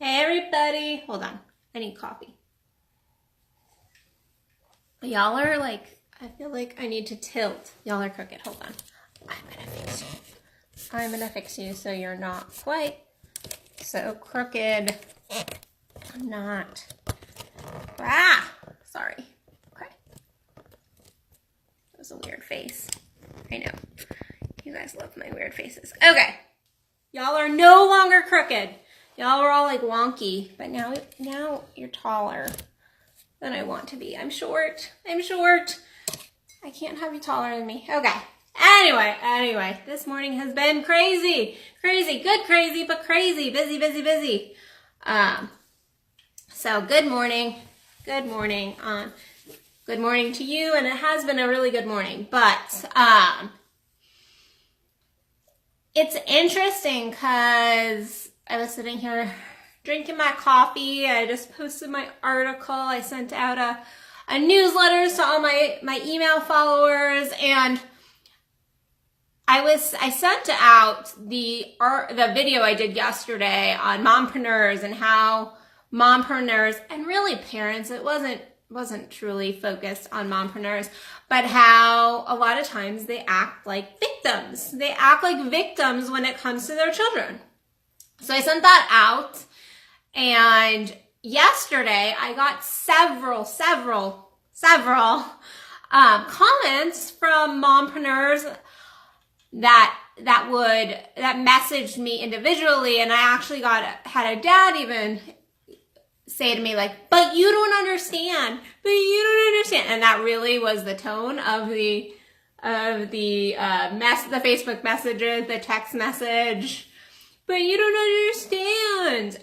Hey everybody, hold on, I need coffee. Y'all are like, I feel like I need to tilt. Y'all are crooked, hold on. I'm gonna fix you so you're not quite so crooked. I'm not. Sorry. Okay. That was a weird face. I know. You guys love my weird faces. Okay. Y'all are no longer crooked. Y'all were all like wonky, but now you're taller than I want to be. I'm short. I can't have you taller than me. Okay. Anyway, this morning has been crazy. Good crazy, but crazy. Busy. So good morning. Good morning to you, and it has been a really good morning, but it's interesting because I was sitting here drinking my coffee. I just posted my article. I sent out a newsletter to all my email followers, and I sent out the video I did yesterday on mompreneurs and how mompreneurs, and really parents, it wasn't truly focused on mompreneurs, but how a lot of times they act like victims. They act like victims when it comes to their children. So I sent that out, and yesterday I got several comments from mompreneurs that messaged me individually, and I actually had a dad even say to me like, but you don't understand, and that really was the tone of the Facebook messages, the text message. But you don't understand.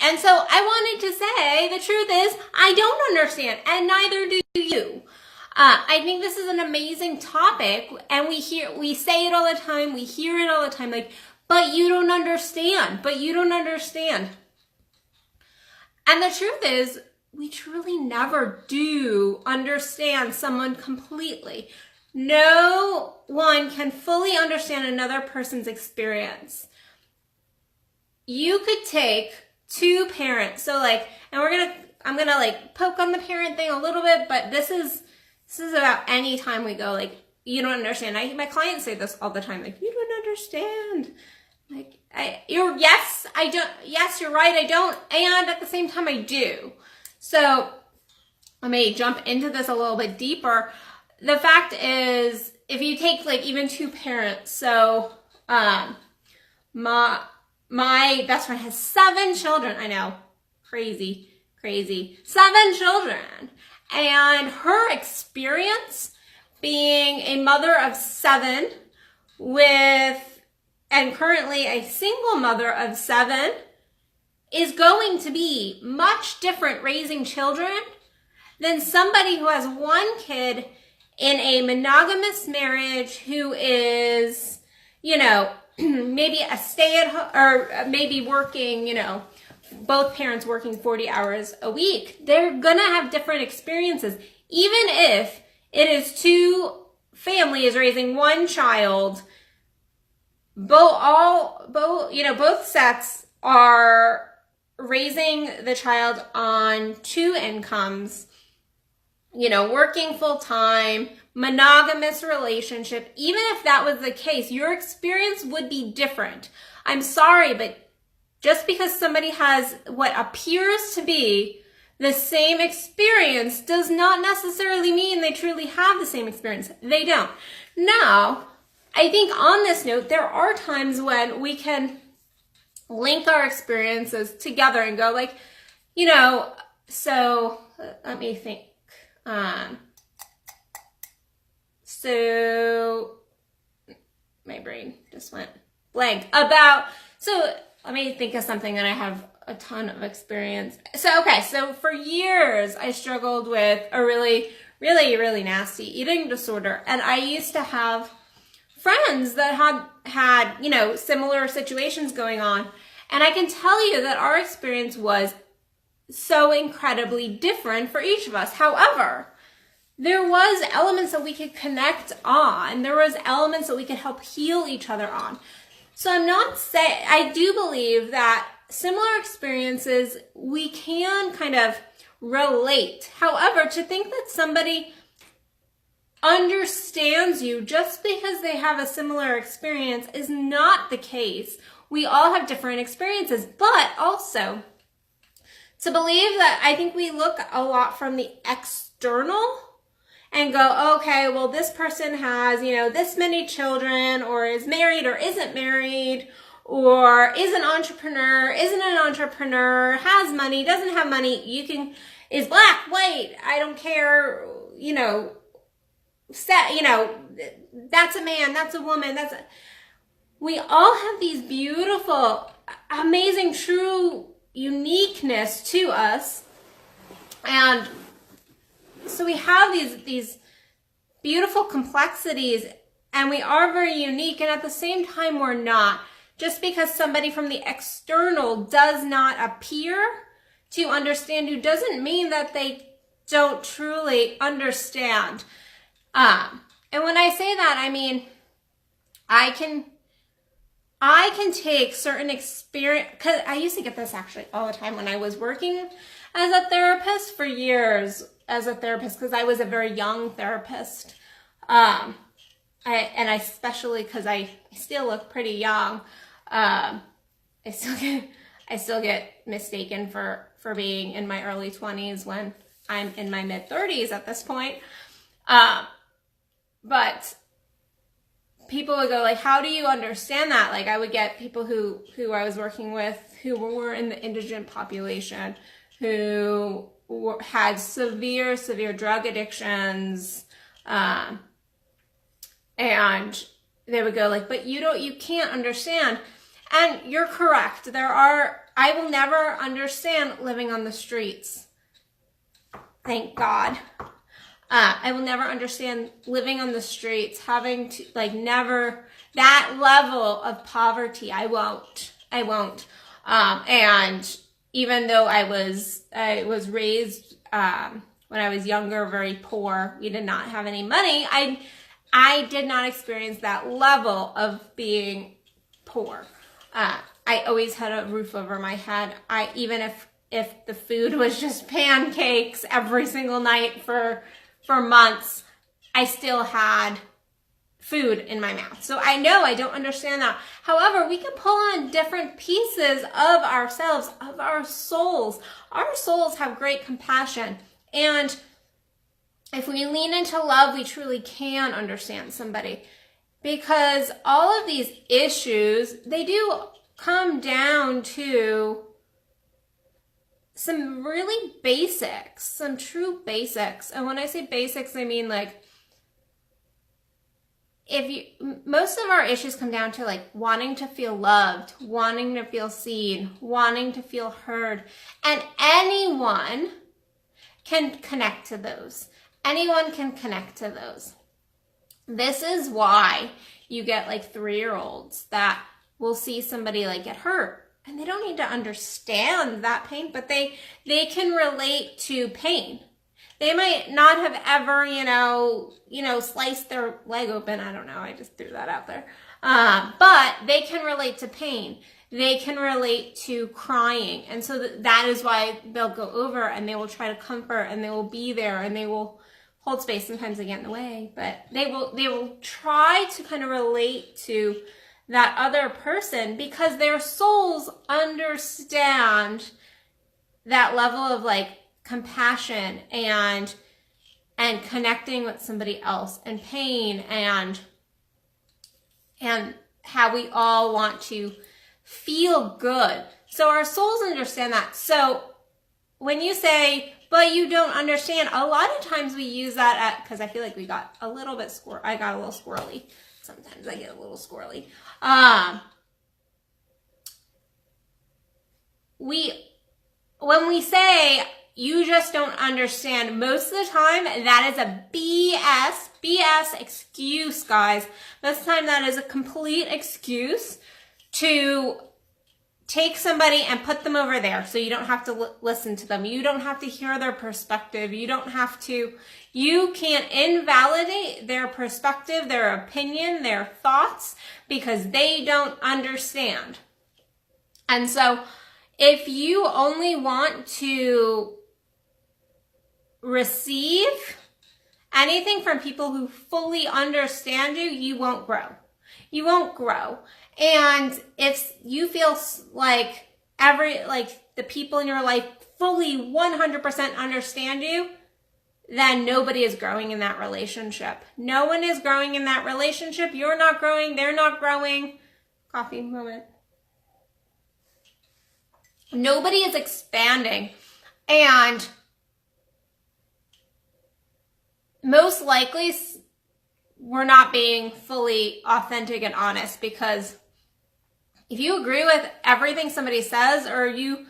And so I wanted to say, the truth is, I don't understand, and neither do you. I think this is an amazing topic, and we say it all the time, we hear it all the time, like, but you don't understand. And the truth is, we truly never do understand someone completely. No one can fully understand another person's experience. You could take two parents, so like, and I'm gonna like poke on the parent thing a little bit, but this is about any time we go, like, you don't understand. My clients say this all the time, like, you don't understand. Like, yes, you're right, I don't, and at the same time I do. So let me jump into this a little bit deeper. The fact is, if you take like even two parents, so my best friend has 7 children. I know, crazy. 7 children. And her experience being a mother of 7 and currently a single mother of 7 is going to be much different raising children than somebody who has 1 kid in a monogamous marriage who is, maybe a stay-at-home, or maybe working, both parents working 40 hours a week. They're gonna have different experiences. Even if it is 2 families raising 1 child, both sets are raising the child on 2 incomes, working full-time, monogamous relationship. Even if that was the case, your experience would be different. I'm sorry, but just because somebody has what appears to be the same experience does not necessarily mean they truly have the same experience. They don't. Now, I think on this note, there are times when we can link our experiences together and go like, so let me think. So my brain just went blank so let me think of something that I have a ton of experience. So for years I struggled with a really nasty eating disorder, and I used to have friends that had similar situations going on, and I can tell you that our experience was so incredibly different for each of us. However, there was elements that we could connect on. There was elements that we could help heal each other on. So I do believe that similar experiences, we can kind of relate. However, to think that somebody understands you just because they have a similar experience is not the case. We all have different experiences, but also to believe that I think we look a lot from the external and go, okay, well, this person has, this many children, or is married or isn't married, or is an entrepreneur, isn't an entrepreneur, has money, doesn't have money, is black, white, I don't care, that's a man, that's a woman, we all have these beautiful, amazing, true uniqueness to us. And so we have these beautiful complexities, and we are very unique, and at the same time we're not. Just because somebody from the external does not appear to understand you doesn't mean that they don't truly understand. And when I say that, I mean, I can take certain experience, because I used to get this actually all the time when I was working as a therapist for years, because I was a very young therapist. I especially because I still look pretty young. I still get mistaken for being in my early 20s when I'm in my mid 30s at this point. But people would go like, how do you understand that? Like, I would get people who I was working with who were in the indigent population, who had severe drug addictions, and they would go like, but you can't understand. And you're correct. I will never understand living on the streets. Thank God. I will never understand living on the streets, having to, never, that level of poverty. I won't. And even though I was raised, when I was younger, very poor, we did not have any money, I did not experience that level of being poor. I always had a roof over my head. Even if the food was just pancakes every single night for months, I still had food in my mouth. So I know I don't understand that. However, we can pull on different pieces of ourselves, of our souls. Our souls have great compassion. And if we lean into love, we truly can understand somebody. Because all of these issues, they do come down to some really basics, some true basics. And when I say basics, I mean most of our issues come down to wanting to feel loved, wanting to feel seen, wanting to feel heard. And anyone can connect to those. Anyone can connect to those. This is why you get 3-year-olds that will see somebody get hurt, and they don't need to understand that pain, but they can relate to pain. They might not have ever, sliced their leg open. I don't know. I just threw that out there. But they can relate to pain. They can relate to crying. And so that is why they'll go over and they will try to comfort, and they will be there, and they will hold space. Sometimes they get in the way, but they will try to kind of relate to that other person because their souls understand that level of compassion and connecting with somebody else, and pain, and how we all want to feel good. So our souls understand that. So when you say, but you don't understand, a lot of times we use that because I feel like we got a little bit I got a little squirrely. Sometimes I get a little squirrely. When we say you just don't understand, most of the time that is a BS excuse, guys. Most of the time that is a complete excuse to take somebody and put them over there so you don't have to listen to them. You don't have to hear their perspective. You can't invalidate their perspective, their opinion, their thoughts, because they don't understand. And so if you only want to receive anything from people who fully understand you, you won't grow. You won't grow. And if you feel like the people in your life fully 100% understand you, then nobody is growing in that relationship. No one is growing in that relationship. You're not growing. They're not growing. Coffee moment. Nobody is expanding. And most likely, we're not being fully authentic and honest, because if you agree with everything somebody says, or you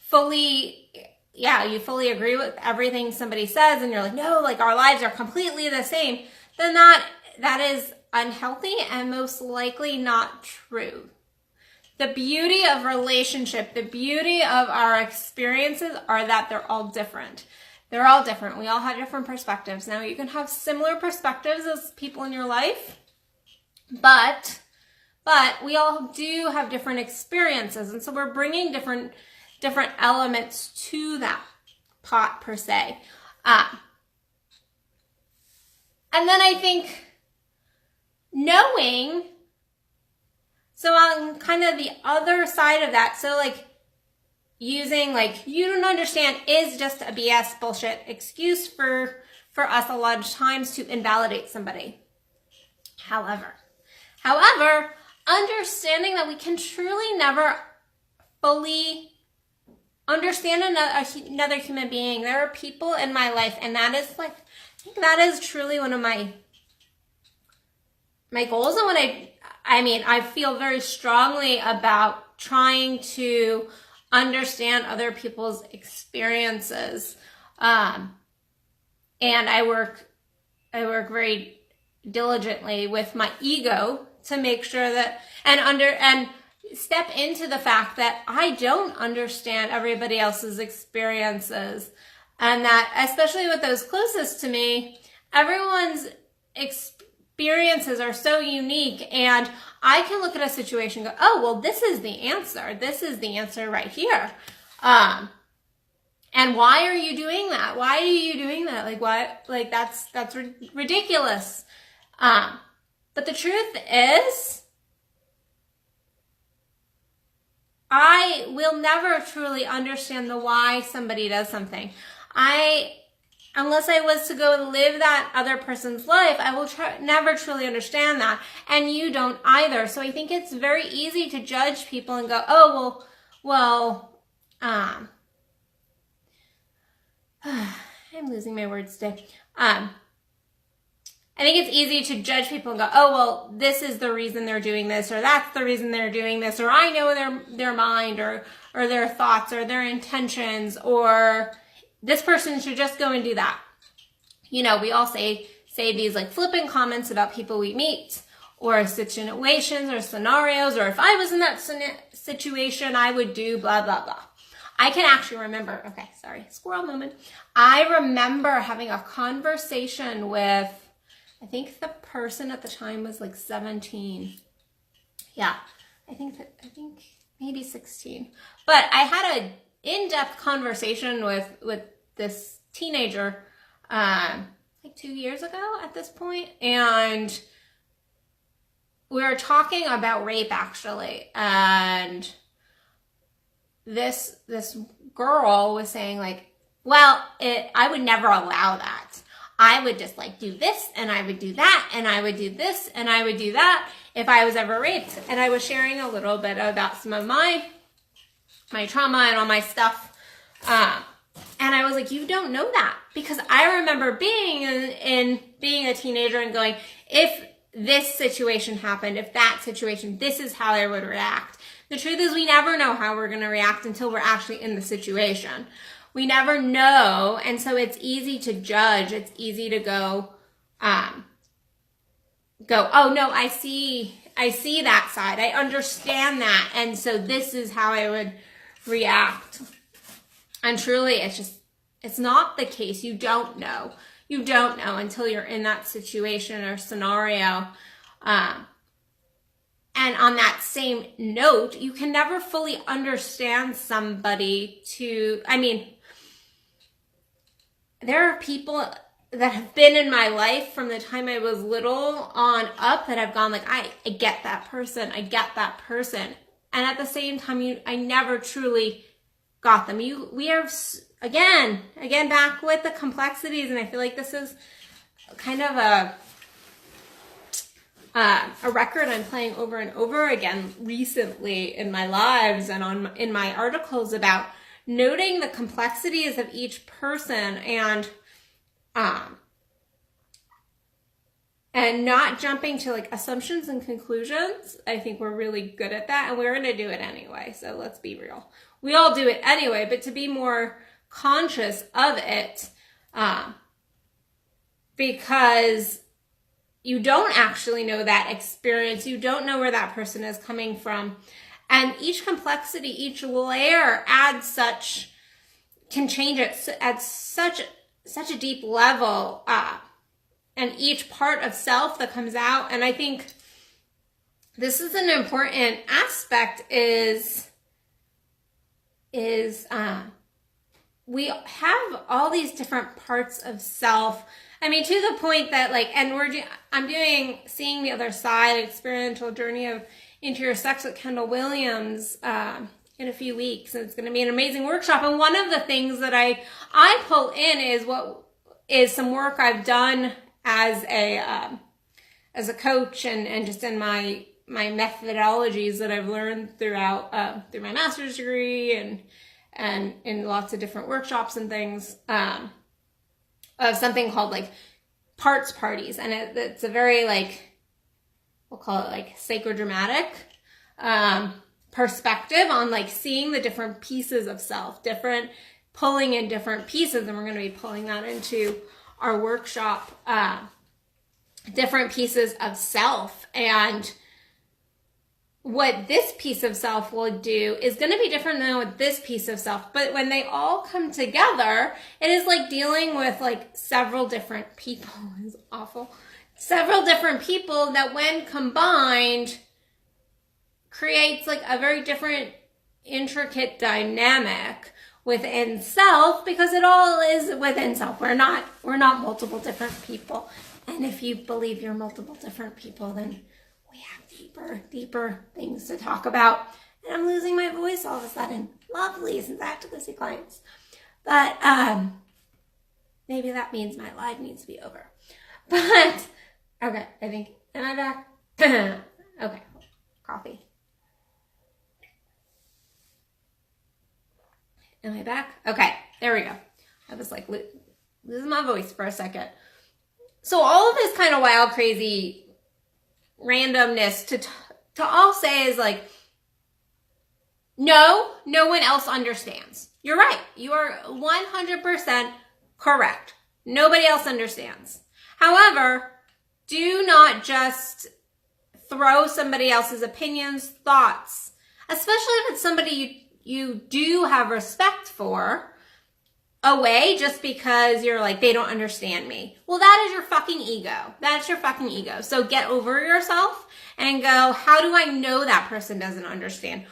fully agree with everything somebody says, and you're like, no, like our lives are completely the same, then that is unhealthy and most likely not true. The beauty of relationship, the beauty of our experiences are that they're all different. They're all different. We all have different perspectives. Now, you can have similar perspectives as people in your life, but we all do have different experiences. And so we're bringing different elements to that pot, per se. And then I think knowing, so on kind of the other side of that, so like using like, you don't understand is just a BS bullshit excuse for us a lot of times to invalidate somebody. However, understanding that we can truly never fully understand another human being. There are people in my life, and that is like, I think that is truly one of my goals. And when I feel very strongly about trying to understand other people's experiences. And I work very diligently with my ego to make sure that, and step into the fact that I don't understand everybody else's experiences. And that, especially with those closest to me, everyone's experiences are so unique, and I can look at a situation and go, oh, well, this is the answer. This is the answer right here. And why are you doing that? Why are you doing that? Like, why? Like, that's ridiculous. But the truth is, I will never truly understand the why somebody does something. Unless I was to go live that other person's life, I will never truly understand that. And you don't either. So I think it's very easy to judge people and go, oh, well, I'm losing my words today. I think it's easy to judge people and go, oh, well, this is the reason they're doing this, or that's the reason they're doing this, or I know their mind, or their thoughts, or their intentions, or this person should just go and do that. You know, we all say these like flippant comments about people we meet, or situations or scenarios, or if I was in that situation, I would do blah, blah, blah. I can actually remember, okay, sorry, squirrel moment. I remember having a conversation with, I think the person at the time was like 17. Yeah, I think maybe 16. But I had an in-depth conversation with this teenager like 2 years ago at this point, and we were talking about rape, actually, and this girl was saying like, well, I would never allow that. I would just like do this, and I would do that, and I would do this, and I would do that if I was ever raped. And I was sharing a little bit about some of my trauma and all my stuff. And I was like, you don't know that, because I remember being a teenager and going, if this situation happened, if that situation, this is how I would react. The truth is, we never know how we're going to react until we're actually in the situation. We never know, and so it's easy to judge. It's easy to go, oh no, I see that side. I understand that, and so this is how I would react. And truly, it's not the case. You don't know. You don't know until you're in that situation or scenario. And on that same note, you can never fully understand somebody there are people that have been in my life from the time I was little on up that have gone like, I get that person. I get that person. And at the same time, I never truly got them. We are, again, back with the complexities. And I feel like this is kind of a record I'm playing over and over again recently in my lives and in my articles about noting the complexities of each person and not jumping to like assumptions and conclusions. I think we're really good at that, and we're going to do it anyway. So let's be real. We all do it anyway, but to be more conscious of it, because you don't actually know that experience. You don't know where that person is coming from. And each complexity, each layer can change it at such a deep level. And each part of self that comes out. And I think this is an important aspect is we have all these different parts of self. I mean, to the point that I'm doing Seeing the Other Side, experiential journey of interior sex with Kendall Williams in a few weeks. And it's going to be an amazing workshop. And one of the things that I pull in is some work I've done as a coach and just in my methodologies that I've learned through my master's degree and in lots of different workshops and things, of something called like parts parties. And it's a very we'll call it psychodramatic perspective on seeing the different pieces of self, pulling in different pieces. And we're going to be pulling that into our workshop, different pieces of self. And what this piece of self will do is going to be different than what this piece of self. But when they all come together, it is like dealing with several different people. It's awful. Several different people that when combined creates a very different, intricate dynamic within self, because it all is within self. We're not multiple different people. And if you believe you're multiple different people, then we have deeper things to talk about. And I'm losing my voice all of a sudden. Lovely, since I have to go see clients. But maybe that means my live needs to be over. But okay, I think, am I back? Okay, coffee. Am I back? Okay, there we go. I was losing my voice for a second. So all of this kind of wild, crazy randomness to all say is no one else understands. You're right. You are 100% correct. Nobody else understands. However, do not just throw somebody else's opinions, thoughts, especially if it's somebody you do have respect for, away just because you're they don't understand me. Well, that is your fucking ego. That's your fucking ego. So get over yourself and go, how do I know that person doesn't understand?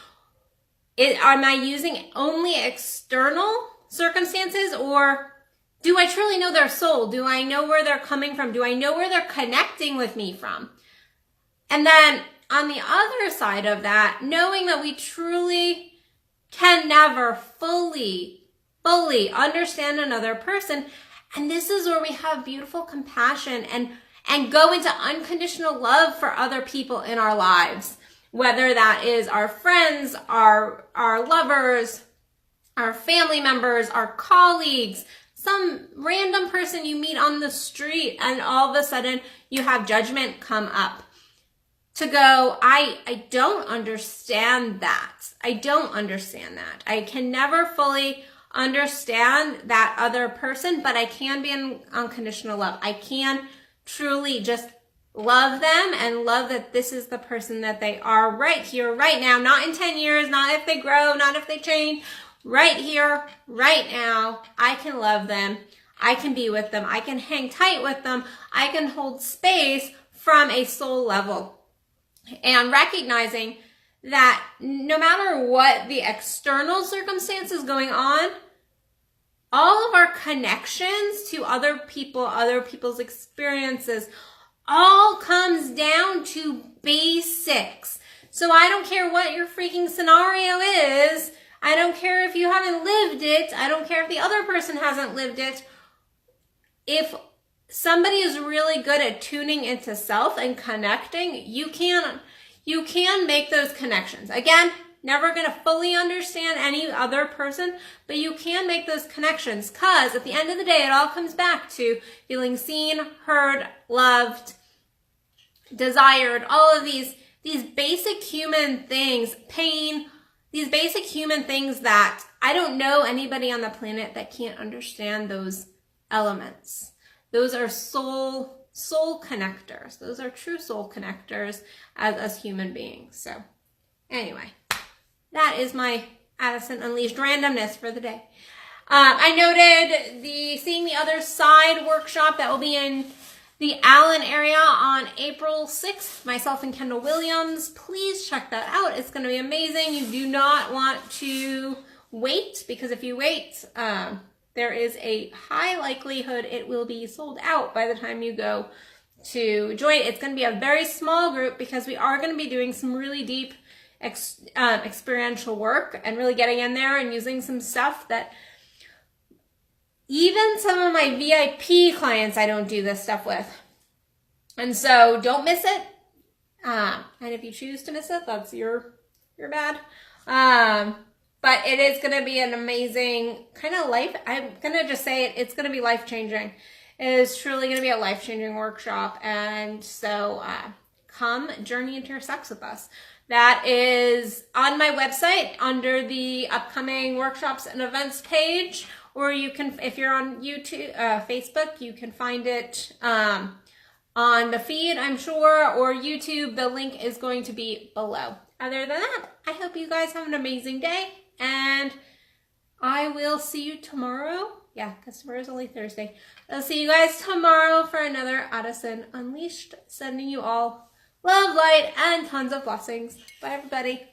Am I using only external circumstances, or do I truly know their soul? Do I know where they're coming from? Do I know where they're connecting with me from? And then on the other side of that, knowing that we truly can never fully understand another person. And this is where we have beautiful compassion and go into unconditional love for other people in our lives. Whether that is our friends, our lovers, our family members, our colleagues, some random person you meet on the street, and all of a sudden you have judgment come up. To go, I don't understand that. I don't understand that. I can never fully understand that other person, but I can be in unconditional love. I can truly just love them and love that this is the person that they are right here, right now, not in 10 years, not if they grow, not if they change, right here, right now. I can love them. I can be with them. I can hang tight with them. I can hold space from a soul level. and recognizing that no matter what the external circumstances going on, all of our connections to other people, other people's experiences, all comes down to basics. So I don't care what your freaking scenario is. I don't care if you haven't lived it. I don't care if the other person hasn't lived it. If somebody is really good at tuning into self and connecting, you can make those connections. Again, never going to fully understand any other person, but you can make those connections, because at the end of the day, it all comes back to feeling seen, heard, loved, desired, all of these basic human things, pain, these basic human things that I don't know anybody on the planet that can't understand those elements. Those are soul connectors. Those are true soul connectors as human beings. So anyway, that is my Addison Unleashed randomness for the day. I noted the Seeing the Other Side workshop that will be in the Allen area on April 6th, myself and Kendall Williams. Please check that out. It's going to be amazing. You do not want to wait, because if you wait, there is a high likelihood it will be sold out by the time you go to join. It's going to be a very small group, because we are going to be doing some really deep experiential work and really getting in there and using some stuff that even some of my VIP clients I don't do this stuff with. And so don't miss it. And if you choose to miss it, that's your bad. But it is going to be an amazing kind of life. I'm going to just say it's going to be life-changing. It is truly going to be a life-changing workshop. And so come journey into your sex with us. That is on my website under the upcoming workshops and events page. Or you can, if you're on YouTube, Facebook, you can find it on the feed, I'm sure, or YouTube. The link is going to be below. Other than that, I hope you guys have an amazing day, and I will see you tomorrow. Yeah, because tomorrow is only Thursday. I'll see you guys tomorrow for another Addison Unleashed. Sending you all love, light, and tons of blessings. Bye, everybody.